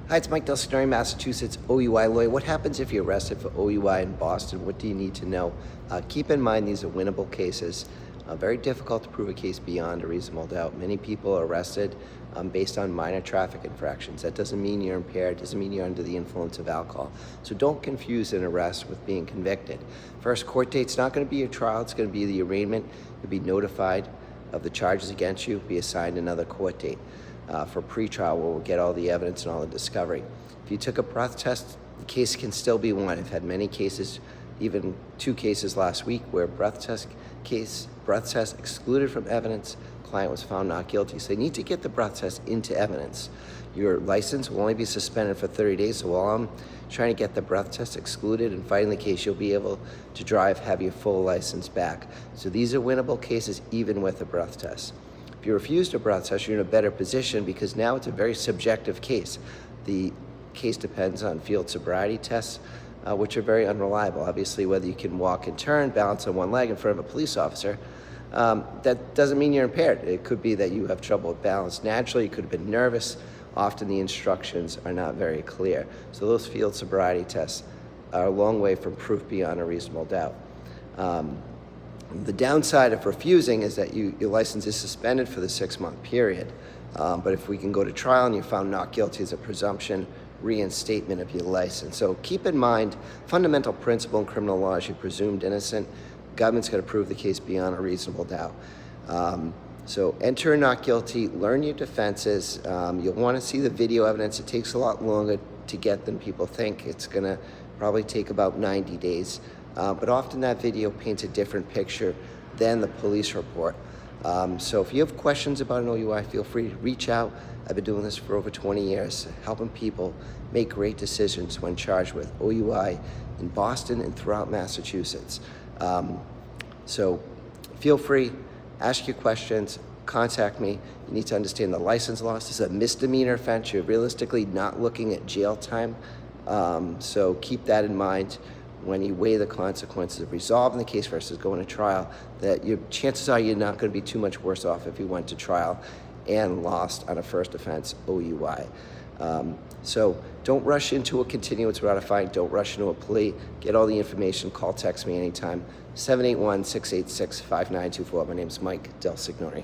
Hi, it's Mike Del Signore, Massachusetts, OUI Lawyer. What happens if you're arrested for OUI in Boston? What do you need to know? Keep in mind these are winnable cases. Very difficult to prove a case beyond a reasonable doubt. Many people are arrested based on minor traffic infractions. That doesn't mean you're impaired, doesn't mean you're under the influence of alcohol. So don't confuse an arrest with being convicted. First court date's not going to be your trial, it's going to be the arraignment. You'll be notified of the charges against you, be assigned another court date. For pre-trial, where we'll get all the evidence and all the discovery. If you took a breath test, the case can still be won. I've had many cases, even 2 cases last week, where breath test excluded from evidence, client was found not guilty. So they need to get the breath test into evidence. Your license will only be suspended for 30 days, so while I'm trying to get the breath test excluded and fighting the case, you'll be able to drive, have your full license back. So these are winnable cases even with a breath test. If you refuse a breath test, you're in a better position because now it's a very subjective case. The case depends on field sobriety tests, which are very unreliable. Obviously, whether you can walk and turn, balance on one leg in front of a police officer, that doesn't mean you're impaired. It could be that you have trouble with balance naturally, you could have been nervous. Often the instructions are not very clear. So those field sobriety tests are a long way from proof beyond a reasonable doubt. The downside of refusing is that your license is suspended for the 6-month period. But if we can go to trial and you're found not guilty, as a presumption reinstatement of your license. So keep in mind, fundamental principle in criminal law is you're presumed innocent. Government's got to prove the case beyond a reasonable doubt. So enter not guilty, learn your defenses. You'll want to see the video evidence. It takes a lot longer to get than people think. It's going to probably take about 90 days. But often that video paints a different picture than the police report. So if you have questions about an OUI, feel free to reach out. I've been doing this for over 20 years, helping people make great decisions when charged with OUI in Boston and throughout Massachusetts. So feel free, ask your questions, contact me. You need to understand the license loss. This is a misdemeanor offense. You're realistically not looking at jail time. So keep that in mind when you weigh the consequences of resolving the case versus going to trial, that your chances are you're not going to be too much worse off if you went to trial and lost on a first offense OUI. So don't rush into a continuance without a fine. Don't rush into a plea. Get all the information. Call, text me anytime. 781-686-5924. My name is Mike Del Signore.